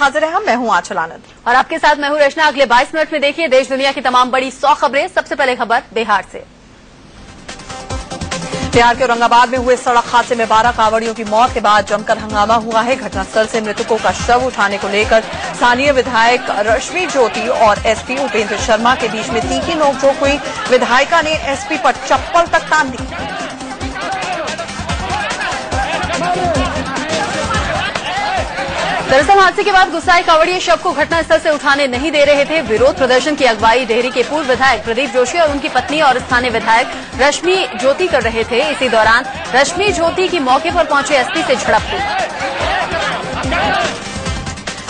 हाजिर है हम, मैं हूं आंचल आनंद और आपके साथ मैं हूं रचना। अगले 22 मिनट में देखिए देश दुनिया की तमाम बड़ी 100 खबरें। सबसे पहले खबर बिहार से। बिहार के औरंगाबाद में हुए सड़क हादसे में 12 कांवड़ियों की मौत के बाद जमकर हंगामा हुआ है। घटनास्थल से मृतकों का शव उठाने को लेकर स्थानीय विधायक रश्मि ज्योति और एसपी उपेंद्र शर्मा के बीच में तीखी नोकझोंक हुई। विधायिका ने एसपी पर चप्पल तक तान दी। दरअसल हादसे के बाद गुस्साए कांवड़िए शव को घटनास्थल से उठाने नहीं दे रहे थे। विरोध प्रदर्शन की अगुवाई डेहरी के पूर्व विधायक प्रदीप जोशी और उनकी पत्नी और स्थानीय विधायक रश्मि ज्योति कर रहे थे। इसी दौरान रश्मि ज्योति की मौके पर पहुंचे एसपी से झड़प हुई।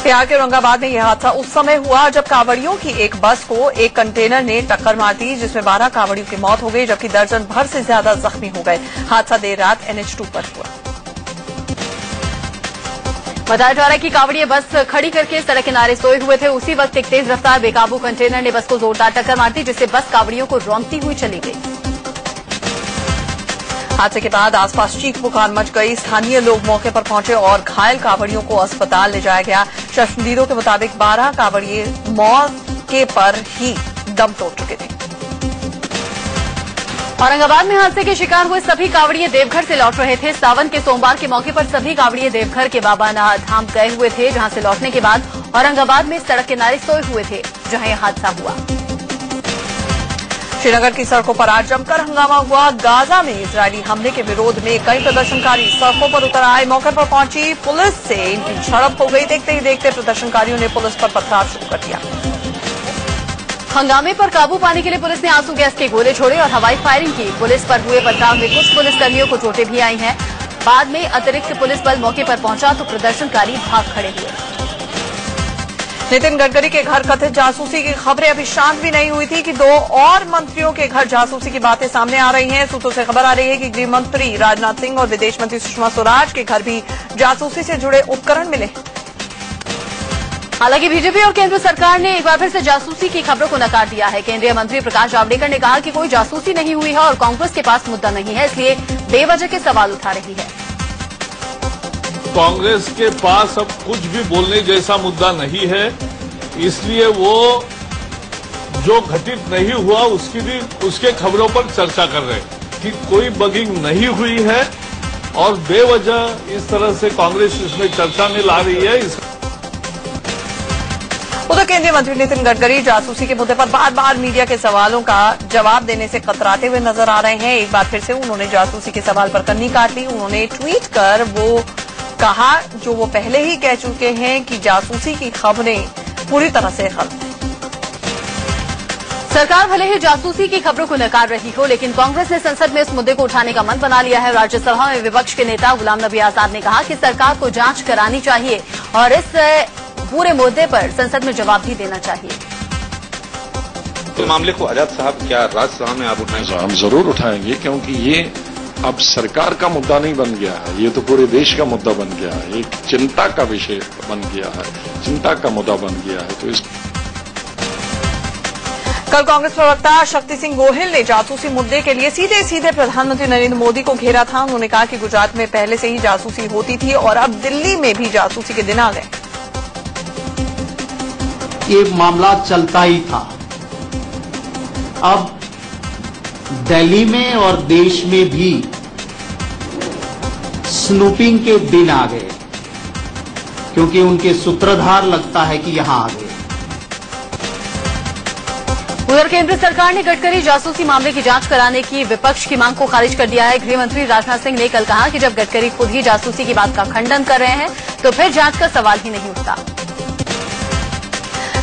बिहार के औरंगाबाद में यह हादसा उस समय हुआ जब कांवड़ियों की एक बस को एक कंटेनर ने टक्कर मार दी, जिसमें 12 कांवड़ियों की मौत हो गई जबकि दर्जन भर से ज्यादा जख्मी हो गए। हादसा देर रात NH2 पर हुआ। बताया जा रहा है कि कांवड़िए बस खड़ी करके सड़क किनारे सोए हुए थे। उसी वक्त एक तेज रफ्तार बेकाबू कंटेनर ने बस को जोरदार टक्कर मार दी, जिससे बस कांवड़ियों को रौंदती हुई चली गई। हादसे के बाद आसपास चीख पुकार मच गई। स्थानीय लोग मौके पर पहुंचे और घायल कांवड़ियों को अस्पताल ले जाया गया। चश्मदीदों के मुताबिक 12 कांवड़िए मौके पर ही दम तोड़ चुके थे। औरंगाबाद में हादसे के शिकार हुए सभी कांवड़िए देवघर से लौट रहे थे। सावन के सोमवार के मौके पर सभी कांवड़िए देवघर के बाबा नाथ धाम गए हुए थे, जहां से लौटने के बाद औरंगाबाद में सड़क किनारे सोए हुए थे, जहां यह हादसा हुआ। श्रीनगर की सड़कों पर आज जमकर हंगामा हुआ। गाजा में इजरायली हमले के विरोध में कई प्रदर्शनकारी सड़कों पर उतर आए। मौके पर पहुंची पुलिस से इनकी झड़प हो गई। देखते ही देखते प्रदर्शनकारियों ने पुलिस पर पथराव शुरू कर दिया। हंगामे पर काबू पाने के लिए पुलिस ने आंसू गैस के गोले छोड़े और हवाई फायरिंग की। पुलिस पर हुए पथराव में कुछ पुलिसकर्मियों को चोटें भी आई हैं। बाद में अतिरिक्त पुलिस बल मौके पर पहुंचा तो प्रदर्शनकारी भाग खड़े हुए। नितिन गडकरी के घर कथित जासूसी की खबरें अभी शांत भी नहीं हुई थी कि 2 और मंत्रियों के घर जासूसी की बातें सामने आ रही हैं। सूत्रों से खबर आ रही है कि गृह मंत्री राजनाथ सिंह और विदेश मंत्री सुषमा स्वराज के घर भी जासूसी से जुड़े उपकरण मिले। हालांकि बीजेपी और केंद्र सरकार ने एक बार फिर से जासूसी की खबरों को नकार दिया है। केंद्रीय मंत्री प्रकाश जावड़ेकर ने कहा कि कोई जासूसी नहीं हुई है और कांग्रेस के पास मुद्दा नहीं है, इसलिए बेवजह के सवाल उठा रही है। कांग्रेस के पास अब कुछ भी बोलने जैसा मुद्दा नहीं है, इसलिए वो जो घटित नहीं हुआ उसके खबरों पर चर्चा कर रहे हैं कि कोई बगिंग नहीं हुई है और बेवजह इस तरह से कांग्रेस इसमें चर्चा में ला रही है। उधर केंद्रीय मंत्री नितिन गडकरी जासूसी के मुद्दे पर बार बार मीडिया के सवालों का जवाब देने से कतराते हुए नजर आ रहे हैं। एक बार फिर से उन्होंने जासूसी के सवाल पर कन्नी काट ली। उन्होंने ट्वीट कर वो कहा जो वो पहले ही कह चुके हैं कि जासूसी की खबरें पूरी तरह से गलत हैं। सरकार भले ही जासूसी की खबरों को नकार रही हो, लेकिन कांग्रेस ने संसद में इस मुद्दे को उठाने का मन बना लिया है। राज्यसभा में विपक्ष के नेता गुलाम नबी आजाद ने कहा कि सरकार को जांच करानी चाहिए और इस पूरे मुद्दे पर संसद में जवाब भी देना चाहिए। तो मामले को आजाद साहब क्या राज्यसभा में आप उठाएंगे? हम जरूर उठाएंगे, क्योंकि ये अब सरकार का मुद्दा नहीं बन गया है, ये तो पूरे देश का मुद्दा बन गया है, एक चिंता का विषय बन गया है, चिंता का मुद्दा बन गया है। तो इस कल कांग्रेस प्रवक्ता शक्ति सिंह गोहिल ने जासूसी मुद्दे के लिए सीधे सीधे प्रधानमंत्री नरेंद्र मोदी को घेरा था। उन्होंने कहा कि गुजरात में पहले से ही जासूसी होती थी और अब दिल्ली में भी जासूसी के दिन आ गए। ये मामला चलता ही था, अब दिल्ली में और देश में भी स्नूपिंग के दिन आ गए, क्योंकि उनके सूत्रधार लगता है कि यहां आ गए। उधर केंद्र सरकार ने गडकरी जासूसी मामले की जांच कराने की विपक्ष की मांग को खारिज कर दिया है। गृह मंत्री राजनाथ सिंह ने कल कहा कि जब गडकरी खुद ही जासूसी की बात का खंडन कर रहे हैं तो फिर जांच का सवाल ही नहीं उठता।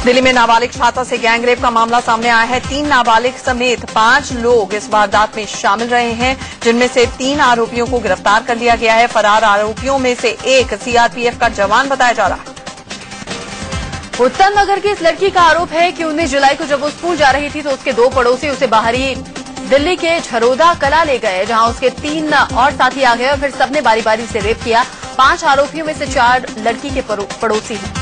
दिल्ली में नाबालिग छात्रा से गैंगरेप का मामला सामने आया है। 3 नाबालिग समेत 5 लोग इस वारदात में शामिल रहे हैं, जिनमें से 3 आरोपियों को गिरफ्तार कर लिया गया है। फरार आरोपियों में से एक सीआरपीएफ का जवान बताया जा रहा है। उत्तम नगर की इस लड़की का आरोप है कि 19 जुलाई को जब वो स्कूल जा रही थी तो उसके 2 पड़ोसी उसे बाहरी दिल्ली के झरोदा कला ले गए, जहां उसके 3 और साथी आ गए और फिर सबने बारी बारी से रेप किया। 5 आरोपियों में से 4 लड़की के पड़ोसी हैं।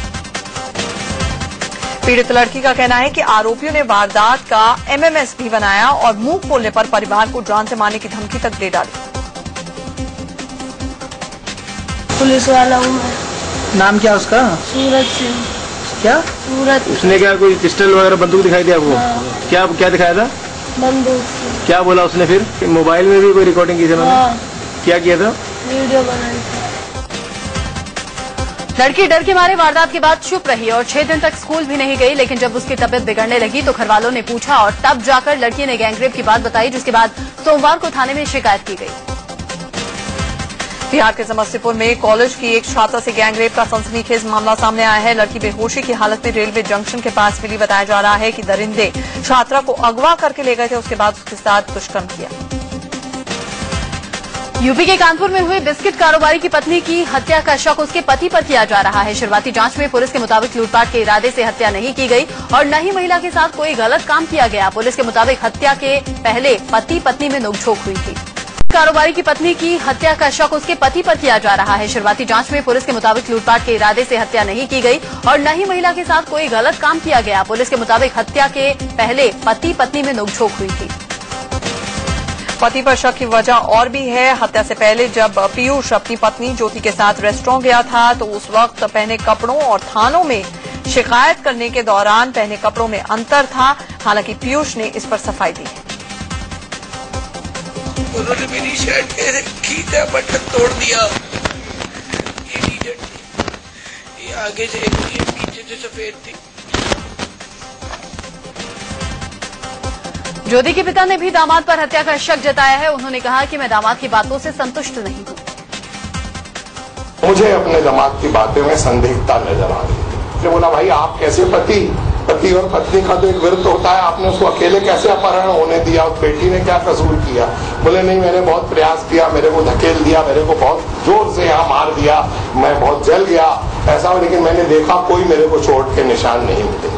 पीड़ित लड़की का कहना है कि आरोपियों ने वारदात का एमएमएस भी बनाया और मुंह खोलने पर परिवार को जान से मारने की धमकी तक दे डाली। पुलिस वाला हूँ मैं, नाम क्या उसका? सूरज सिंह। क्या? सूरज। उसने क्या कोई पिस्टल वगैरह बंदूक दिखाई दिया आपको? हाँ। क्या दिखाया था? बंदूक से। क्या बोला उसने फिर? मोबाइल में भी कोई रिकॉर्डिंग की थी उन्होंने? हाँ। क्या किया था? वीडियो बनाई थी। लड़की डर के मारे वारदात के बाद चुप रही और 6 दिन तक स्कूल भी नहीं गई, लेकिन जब उसकी तबीयत बिगड़ने लगी तो घर वालों ने पूछा और तब जाकर लड़की ने गैंगरेप की बात बताई, जिसके बाद सोमवार को थाने में शिकायत की गई। बिहार के समस्तीपुर में कॉलेज की एक छात्रा से गैंगरेप का सनसनीखेज मामला सामने आया है। लड़की बेहोशी की हालत में रेलवे जंक्शन के पास मिली। बताया जा रहा है कि दरिंदे छात्रा को अगवा करके ले गए थे, उसके बाद उसके साथ दुष्कर्म किया। यूपी के कानपुर में हुए बिस्किट कारोबारी की पत्नी की हत्या का शक उसके पति पर किया जा रहा है। शुरुआती जांच में पुलिस के मुताबिक लूटपाट के इरादे से हत्या नहीं की गई और न ही महिला के साथ कोई गलत काम किया गया। पुलिस के मुताबिक हत्या के पहले पति पत्नी में नोकझोंक हुई थी। कारोबारी की पत्नी की हत्या का शक उसके पति पर किया जा रहा है। शुरुआती जांच में पुलिस के मुताबिक लूटपाट के इरादे से हत्या नहीं की गई और न ही महिला के साथ कोई गलत काम किया गया। पुलिस के मुताबिक हत्या के पहले पति पत्नी में नोकझोंक हुई थी। पति पर शक की वजह और भी है। हत्या से पहले जब पीयूष अपनी पत्नी ज्योति के साथ रेस्टोरेंट गया था तो उस वक्त पहने कपड़ों और थानों में शिकायत करने के दौरान पहने कपड़ों में अंतर था। हालांकि पीयूष ने इस पर सफाई दी है। उन्होंने मेरी शर्ट खींचा, बटन तोड़ दिया। ये टी-शर्ट थी, ये आगे से ये पीछे से सफेद थी। ज्योति के पिता ने भी दामाद पर हत्या का शक जताया है। उन्होंने कहा कि मैं दामाद की बातों से संतुष्ट नहीं हूं। मुझे अपने दामाद की बातें में संदिग्धता नजर आ रही है। मुझे बोला भाई आप कैसे पति और पत्नी का तो एक विरुद्ध होता है, आपने उसको अकेले कैसे अपहरण होने दिया? उस बेटी ने क्या कसूर किया? बोले नहीं मैंने बहुत प्रयास किया, मेरे को धकेल दिया, मेरे को बहुत जोर से यहाँ मार दिया, मैं बहुत जल गया ऐसा, लेकिन मैंने देखा कोई मेरे को चोट के निशान नहीं मिले।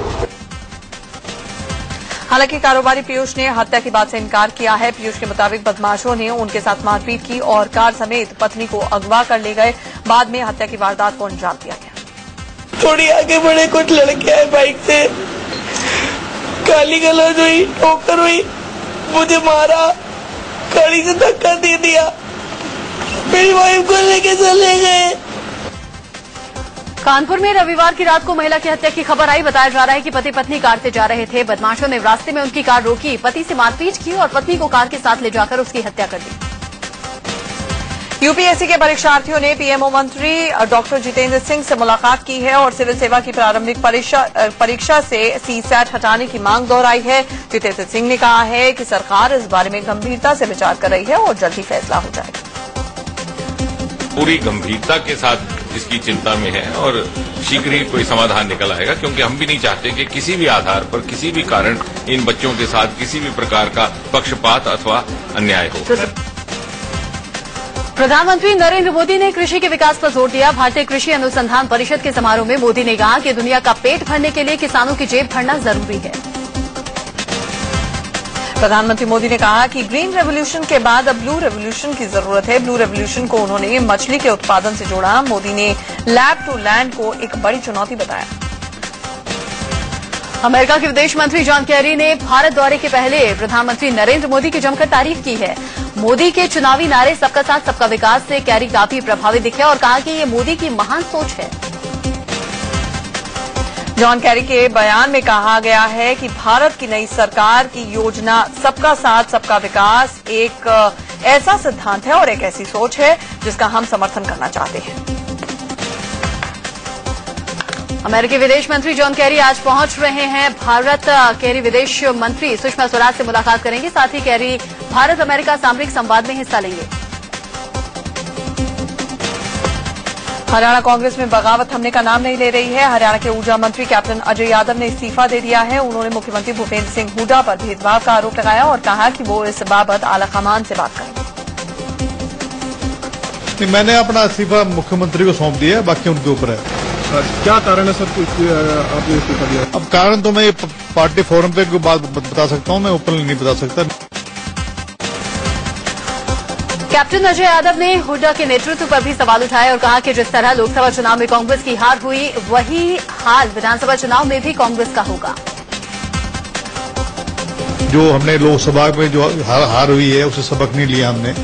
हालांकि कारोबारी पीयूष ने हत्या की बात से इनकार किया है। पीयूष के मुताबिक बदमाशों ने उनके साथ मारपीट की और कार समेत पत्नी को अगवा कर ले गए। बाद में हत्या की वारदात को अंजाम दिया गया। थोड़ी आगे बढ़े कुछ लड़के आए बाइक से, गाली गलौज हुई, ठोकर हुई, मुझे मारा, गाड़ी से धक्का दे दिया, मेरी वाइफ को लेके चले गए। कानपुर में रविवार की रात को महिला की हत्या की खबर आई। बताया जा रहा है कि पति पत्नी कार से जा रहे थे। बदमाशों ने रास्ते में उनकी कार रोकी, पति से मारपीट की और पत्नी को कार के साथ ले जाकर उसकी हत्या कर दी। यूपीएससी के परीक्षार्थियों ने पीएमओ मंत्री डॉक्टर जितेंद्र सिंह से मुलाकात की है और सिविल सेवा की प्रारंभिक परीक्षा से सीसैट हटाने की मांग दोहराई है। जितेंद्र सिंह ने कहा है कि सरकार इस बारे में गंभीरता से विचार कर रही है और जल्दी फैसला हो जाएगा। पूरी गंभीरता के साथ इसकी चिंता में है और शीघ्र ही कोई समाधान निकल आएगा, क्योंकि हम भी नहीं चाहते कि किसी भी आधार पर किसी भी कारण इन बच्चों के साथ किसी भी प्रकार का पक्षपात अथवा अन्याय हो। प्रधानमंत्री नरेंद्र मोदी ने कृषि के विकास पर जोर दिया। भारतीय कृषि अनुसंधान परिषद के समारोह में मोदी ने कहा कि दुनिया का पेट भरने के लिए किसानों की जेब भरना जरूरी है। प्रधानमंत्री मोदी ने कहा कि ग्रीन रेवोल्यूशन के बाद अब ब्लू रेवोल्यूशन की जरूरत है। ब्लू रेवोल्यूशन को उन्होंने मछली के उत्पादन से जोड़ा। मोदी ने लैब टू लैंड को एक बड़ी चुनौती बताया। अमेरिका के विदेश मंत्री जॉन कैरी ने भारत दौरे के पहले प्रधानमंत्री नरेंद्र मोदी की जमकर तारीफ की है। मोदी के चुनावी नारे सबका साथ सबका विकास से कैरी काफी प्रभावित दिखे और कहा कि ये मोदी की महान सोच है। जॉन कैरी के बयान में कहा गया है कि भारत की नई सरकार की योजना सबका साथ सबका विकास एक ऐसा सिद्धांत है और एक ऐसी सोच है जिसका हम समर्थन करना चाहते हैं। अमेरिकी विदेश मंत्री जॉन कैरी आज पहुंच रहे हैं भारत। कैरी विदेश मंत्री सुषमा स्वराज से मुलाकात करेंगे। साथ ही कैरी भारत अमेरिका सामरिक संवाद में हिस्सा लेंगे। हरियाणा कांग्रेस में बगावत थमने का नाम नहीं ले रही है। हरियाणा के ऊर्जा मंत्री कैप्टन अजय यादव ने इस्तीफा दे दिया है। उन्होंने मुख्यमंत्री भूपेंद्र सिंह हुड्डा पर भेदभाव का आरोप लगाया और कहा कि वो इस बाबत आलाकमान से बात करेंगे। मैंने अपना इस्तीफा मुख्यमंत्री को सौंप दिया है, बाकी उनके ऊपर है। क्या कारण है सर आपने इस्तीफा दिया? अब कारण तो मैं पार्टी फोरम पे कोई बात बता सकता हूं, मैं ओपनली नहीं बता सकता। कैप्टन अजय यादव ने हुड्डा के नेतृत्व पर भी सवाल उठाए और कहा कि जिस तरह लोकसभा चुनाव में कांग्रेस की हार हुई वही हाल विधानसभा चुनाव में भी कांग्रेस का होगा। जो हमने लोकसभा में जो हार हुई है उसे सबक नहीं लिया हमने,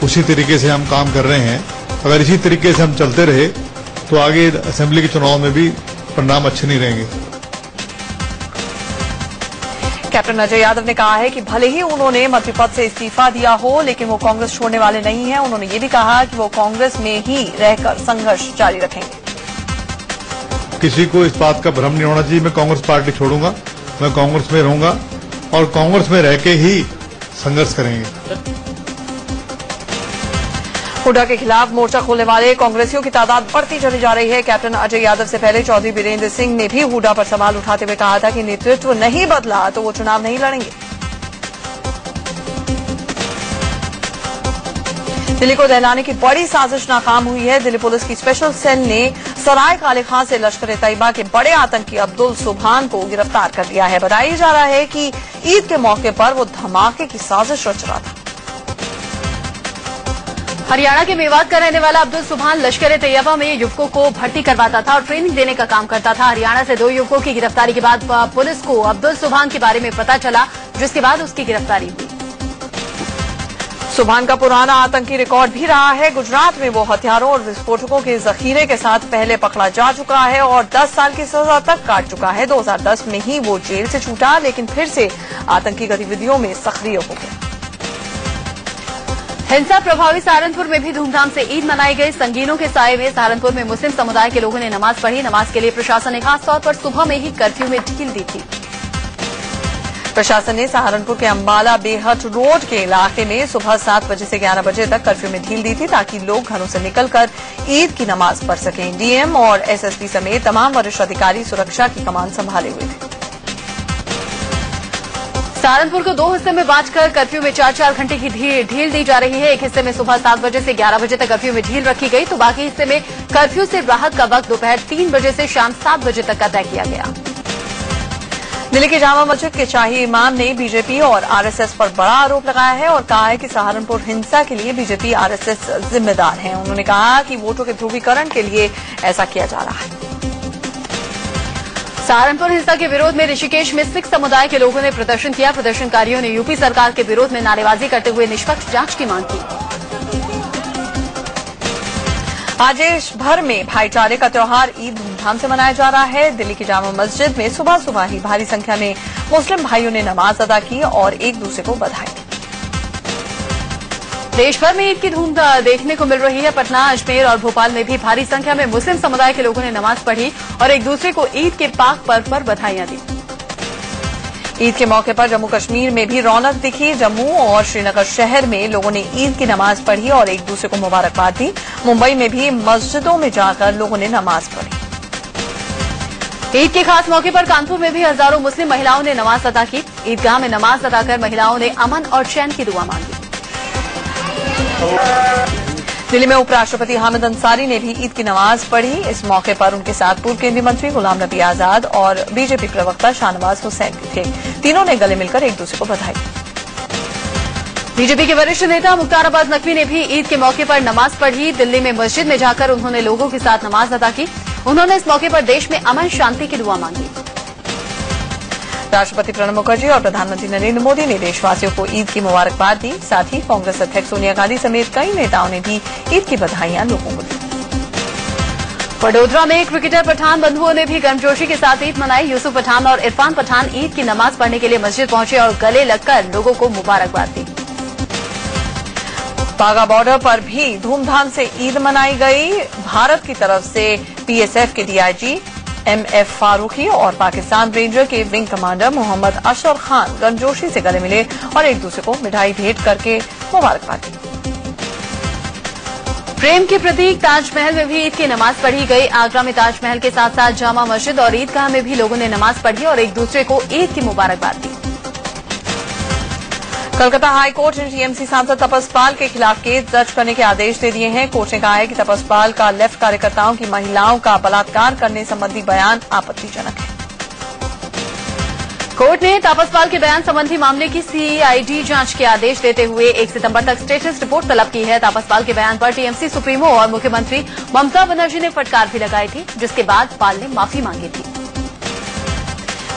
उसी तरीके से हम काम कर रहे हैं। अगर इसी तरीके से हम चलते रहे तो आगे असेंबली के चुनाव में भी परिणाम अच्छे नहीं रहेंगे। कैप्टन अजय यादव ने कहा है कि भले ही उन्होंने मंत्री पद से इस्तीफा दिया हो, लेकिन वो कांग्रेस छोड़ने वाले नहीं हैं। उन्होंने ये भी कहा कि वो कांग्रेस में ही रहकर संघर्ष जारी रखेंगे। किसी को इस बात का भ्रम नहीं होना चाहिए मैं कांग्रेस पार्टी छोड़ूंगा। मैं कांग्रेस में रहूंगा और कांग्रेस में रह के ही संघर्ष करेंगे। हुड्डा के खिलाफ मोर्चा खोलने वाले कांग्रेसियों की तादाद बढ़ती चली जा रही है। कैप्टन अजय यादव से पहले चौधरी बीरेंद्र सिंह ने भी हुड्डा पर सवाल उठाते हुए कहा था कि नेतृत्व नहीं बदला तो वो चुनाव नहीं लड़ेंगे। दिल्ली को दहलाने की बड़ी साजिश नाकाम हुई है। दिल्ली पुलिस की स्पेशल सेल ने सराय काले खां से लश्कर-ए-तैयबा के बड़े आतंकी अब्दुल सुभान को गिरफ्तार कर लिया है। बताया जा रहा है कि ईद के मौके पर वो धमाके की साजिश रच रहा था। हरियाणा के मेवात का रहने वाला अब्दुल सुभान लश्कर-ए-तैयबा में युवकों को भर्ती करवाता था और ट्रेनिंग देने का काम करता था। हरियाणा से 2 युवकों की गिरफ्तारी के बाद पुलिस को अब्दुल सुभान के बारे में पता चला, जिसके बाद उसकी गिरफ्तारी हुई। सुभान का पुराना आतंकी रिकॉर्ड भी रहा है। गुजरात में वो हथियारों और विस्फोटकों के जखीरे के साथ पहले पकड़ा जा चुका है और 10 साल की सजा तक काट चुका है। 2010 में ही वो जेल से छूटा, लेकिन फिर से आतंकी गतिविधियों में सक्रिय हो गया। हिंसा प्रभावित सहारनपुर में भी धूमधाम से ईद मनाई गई। संगीनों के साए में सहारनपुर में मुस्लिम समुदाय के लोगों ने नमाज पढ़ी। नमाज के लिए प्रशासन ने खासतौर पर सुबह में ही कर्फ्यू में ढील दी थी। प्रशासन ने सहारनपुर के अंबाला बेहट रोड के इलाके में सुबह 7 बजे से 11 बजे तक कर्फ्यू में ढील दी थी, ताकि लोग घरों से निकलकर ईद की नमाज पढ़ सकें। डीएम और एसएसपी समेत तमाम वरिष्ठ अधिकारी सुरक्षा की कमान संभाले हुए थे। सहारनपुर को 2 हिस्से में बांटकर कर्फ्यू में 4-4 घंटे की ढील दी जा रही है। एक हिस्से में सुबह 7 बजे से 11 बजे तक कर्फ्यू में ढील रखी गई, तो बाकी हिस्से में कर्फ्यू से राहत का वक्त दोपहर 3 बजे से शाम 7 बजे तक का तय किया गया। दिल्ली के जामा मस्जिद के शाही इमाम ने बीजेपी और आरएसएस पर बड़ा आरोप लगाया है और कहा है कि सहारनपुर हिंसा के लिए बीजेपी आरएसएस जिम्मेदार हैं। उन्होंने कहा कि वोटों के ध्रुवीकरण के लिए ऐसा किया जा रहा है। सहारनपुर हिंसा के विरोध में ऋषिकेश में सिख समुदाय के लोगों ने प्रदर्शन किया। प्रदर्शनकारियों ने यूपी सरकार के विरोध में नारेबाजी करते हुए निष्पक्ष जांच की मांग की। आज देश भर में भाईचारे का त्योहार ईद धूमधाम से मनाया जा रहा है। दिल्ली की जामा मस्जिद में सुबह सुबह ही भारी संख्या में मुस्लिम भाइयों ने नमाज अदा की और एक दूसरे को बधाई दी। देश भर में ईद की धूम देखने को मिल रही है। पटना, अजमेर और भोपाल में भी भारी संख्या में मुस्लिम समुदाय के लोगों ने नमाज पढ़ी और एक दूसरे को ईद के पाक पर्व पर बधाइयां दी। ईद के मौके पर जम्मू कश्मीर में भी रौनक दिखी। जम्मू और श्रीनगर शहर में लोगों ने ईद की नमाज पढ़ी और एक दूसरे को मुबारकबाद दी। मुंबई में भी मस्जिदों में जाकर लोगों ने नमाज पढ़ी। ईद के खास मौके पर कानपुर में भी हजारों मुस्लिम महिलाओं ने नमाज अदा की। ईदगाह में नमाज अदा कर महिलाओं ने अमन और चैन की दुआ मांगी। दिल्ली में उपराष्ट्रपति हामिद अंसारी ने भी ईद की नमाज पढ़ी। इस मौके पर उनके साथ पूर्व केंद्रीय मंत्री गुलाम नबी आजाद और बीजेपी प्रवक्ता शाहनवाज हुसैन भी थे। तीनों ने गले मिलकर एक दूसरे को बधाई दी। बीजेपी के वरिष्ठ नेता मुख्तार अब्बास नकवी ने भी ईद के मौके पर नमाज पढ़ी। दिल्ली में मस्जिद में जाकर उन्होंने लोगों के साथ नमाज अदा की। उन्होंने इस मौके पर देश में अमन शांति की दुआ मांगी। राष्ट्रपति प्रणब मुखर्जी और प्रधानमंत्री नरेंद्र मोदी ने देशवासियों को ईद की मुबारकबाद दी। साथ ही कांग्रेस अध्यक्ष सोनिया गांधी समेत कई नेताओं ने भी ईद की बधाइयां लोगों को दी। वडोदरा में क्रिकेटर पठान बंधुओं ने भी गर्मजोशी के साथ ईद मनाई। यूसुफ पठान और इरफान पठान ईद की नमाज पढ़ने के लिए मस्जिद पहुंचे और गले लगकर लोगों को मुबारकबाद दी। वाघा बॉर्डर पर भी धूमधाम से ईद मनाई गई। भारत की तरफ से बीएसएफ के डीआईजी एमएफ फारूकी और पाकिस्तान रेंजर के विंग कमांडर मोहम्मद अशर खान गर्मजोशी से गले मिले और एक दूसरे को मिठाई भेंट करके मुबारकबाद दी। प्रेम के प्रतीक ताजमहल में भी ईद की नमाज पढ़ी गई। आगरा में ताजमहल के साथ साथ जामा मस्जिद और ईदगाह में भी लोगों ने नमाज पढ़ी और एक दूसरे को ईद की मुबारकबाद दी। कोलकाता हाई कोर्ट ने टीएमसी सांसद तपस पाल के खिलाफ केस दर्ज करने के आदेश दे दिए हैं। कोर्ट ने कहा है कि तपस पाल का लेफ्ट कार्यकर्ताओं की महिलाओं का बलात्कार करने संबंधी बयान आपत्तिजनक है। कोर्ट ने तापस पाल के बयान संबंधी मामले की सीआईडी जांच के आदेश देते हुए 1 सितंबर तक स्टेटस रिपोर्ट तलब की है। तापस पाल के बयान पर टीएमसी सुप्रीमो और मुख्यमंत्री ममता बनर्जी ने फटकार भी लगाई थी, जिसके बाद पाल ने माफी मांगी थी।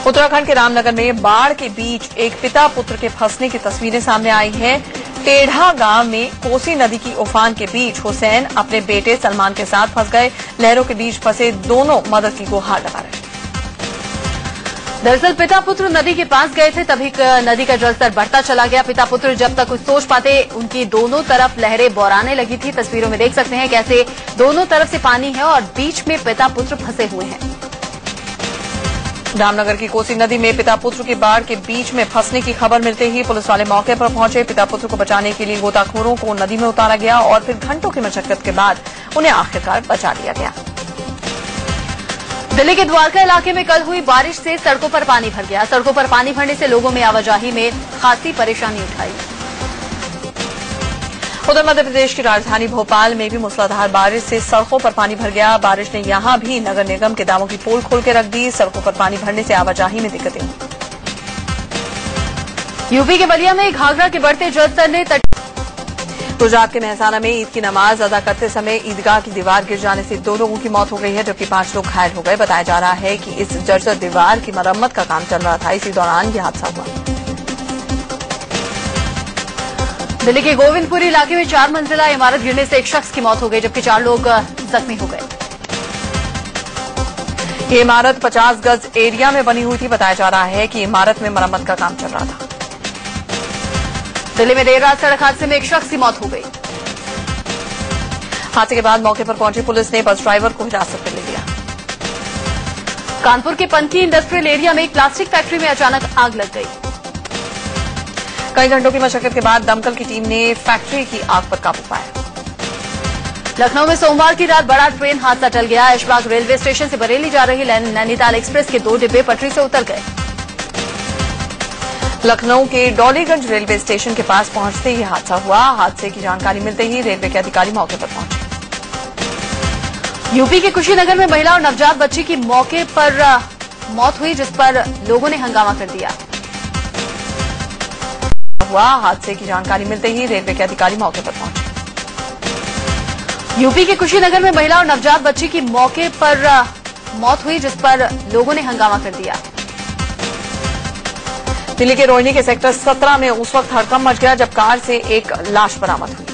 उत्तराखंड के रामनगर में बाढ़ के बीच एक पिता पुत्र के फंसने की तस्वीरें सामने आई हैं। टेढ़ा गांव में कोसी नदी की उफान के बीच हुसैन अपने बेटे सलमान के साथ फंस गए। लहरों के बीच फंसे दोनों मदद की गुहार लगा रहे। दरअसल पिता पुत्र नदी के पास गए थे, तभी नदी का जलस्तर बढ़ता चला गया। पिता पुत्र जब तक कुछ सोच पाते, उनकी दोनों तरफ लहरें बौराने लगी थी। तस्वीरों में देख सकते हैं कैसे दोनों तरफ से पानी है और बीच में पिता पुत्र फंसे हुए हैं। रामनगर की कोसी नदी में पिता पुत्र की बाढ़ के बीच में फंसने की खबर मिलते ही पुलिस वाले मौके पर पहुंचे। पिता पुत्र को बचाने के लिए गोताखोरों को नदी में उतारा गया और फिर घंटों की मशक्कत के बाद उन्हें आखिरकार बचा लिया गया। दिल्ली के द्वारका इलाके में कल हुई बारिश से सड़कों पर पानी भर गया। सड़कों पर पानी भरने से लोगों में आवाजाही में खासी परेशानी उठाई। उधर मध्य प्रदेश की राजधानी भोपाल में भी मूसलाधार बारिश से सड़कों पर पानी भर गया। बारिश ने यहां भी नगर निगम के दामों की पोल खोल के रख दी। सड़कों पर पानी भरने से आवाजाही में दिक्कतें हुई। यूपी के बलिया में घाघरा के बढ़ते जलस्तर ने गुजरात के मेहसाना में ईद की नमाज अदा करते समय ईदगाह की दीवार गिर जाने से 2 लोगों की मौत हो गई है, जबकि 5 लोग घायल हो गए। बताया जा रहा है कि इस जर्जर दीवार की मरम्मत का काम चल रहा था, इसी दौरान यह हादसा हुआ। दिल्ली के गोविंदपुरी इलाके में 4 मंजिला इमारत गिरने से एक शख्स की मौत हो गई, जबकि 4 लोग जख्मी हो गए। ये इमारत 50 गज एरिया में बनी हुई थी। बताया जा रहा है कि इमारत में मरम्मत का काम चल रहा था। दिल्ली में देर रात सड़क हादसे में एक शख्स की मौत हो गई। हादसे के बाद मौके पर पहुंची पुलिस ने बस ड्राइवर को हिरासत में ले लिया। कानपुर के पनकी इंडस्ट्रियल एरिया में एक प्लास्टिक फैक्ट्री में अचानक आग लग गई। कई घंटों की मशक्कत के बाद दमकल की टीम ने फैक्ट्री की आग पर काबू पाया। लखनऊ में सोमवार की रात बड़ा ट्रेन हादसा टल गया। ऐशबाग रेलवे स्टेशन से बरेली जा रही नैनीताल एक्सप्रेस के 2 डिब्बे पटरी से उतर गए। लखनऊ के डॉलीगंज रेलवे स्टेशन के पास पहुंचते ही हादसा हुआ। हादसे की जानकारी मिलते ही रेलवे के अधिकारी मौके पर पहुंचे। यूपी के कुशीनगर में महिला और नवजात बच्ची की मौके पर मौत हुई, जिस पर लोगों ने हंगामा कर दिया। हादसे की जानकारी मिलते ही रेलवे के अधिकारी मौके पर पहुंचे। यूपी के कुशीनगर में महिला और नवजात बच्ची की मौके पर मौत हुई, जिस पर लोगों ने हंगामा कर दिया। दिल्ली के रोहिणी के सेक्टर 17 में उस वक्त हड़कंप मच गया जब कार से एक लाश बरामद हुई।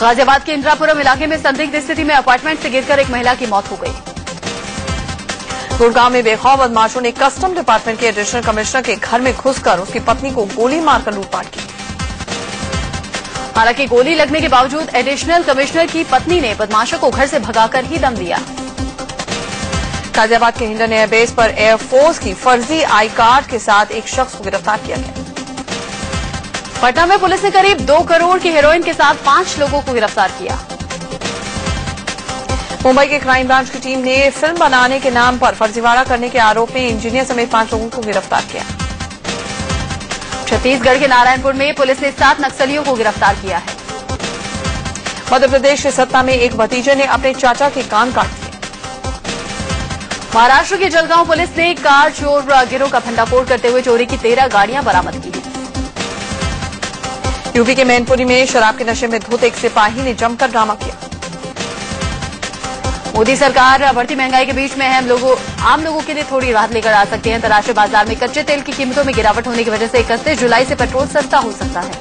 गाजियाबाद के इंदिरापुरम इलाके में संदिग्ध स्थिति में अपार्टमेंट से गिरकर एक महिला की मौत हो गई। गुड़गांव में बेखौफ बदमाशों ने कस्टम डिपार्टमेंट के एडिशनल कमिश्नर के घर में घुसकर उसकी पत्नी को गोली मारकर लूटपाट की। हालांकि गोली लगने के बावजूद एडिशनल कमिश्नर की पत्नी ने बदमाशों को घर से भगाकर ही दम दिया। गाजियाबाद के हिंडन एयरबेस पर एयरफोर्स की फर्जी आई कार्ड के साथ एक शख्स को गिरफ्तार किया गया। पटना में पुलिस ने करीब 2 करोड़ की हेरोइन के साथ 5 लोगों को गिरफ्तार किया। मुंबई के क्राइम ब्रांच की टीम ने फिल्म बनाने के नाम पर फर्जीवाड़ा करने के आरोप में इंजीनियर समेत 5 लोगों को गिरफ्तार किया। छत्तीसगढ़ के नारायणपुर में पुलिस ने 7 नक्सलियों को गिरफ्तार किया है। मध्य प्रदेश के सतना में एक भतीजे ने अपने चाचा के कान काट दिए। महाराष्ट्र के जलगांव पुलिस ने कार चोर गिरोह का भंडाफोड़ करते हुए चोरी की 13 गाड़ियां बरामद की। यूपी के मैनपुरी में शराब के नशे में धुत एक सिपाही ने जमकर ड्रामा किया। मोदी सरकार बढ़ती महंगाई के बीच में आम लोगों के लिए थोड़ी राहत लेकर आ सकती है। अंतर्राष्ट्रीय बाजार में कच्चे तेल की कीमतों में गिरावट होने की वजह से 31 जुलाई से पेट्रोल सस्ता हो सकता है।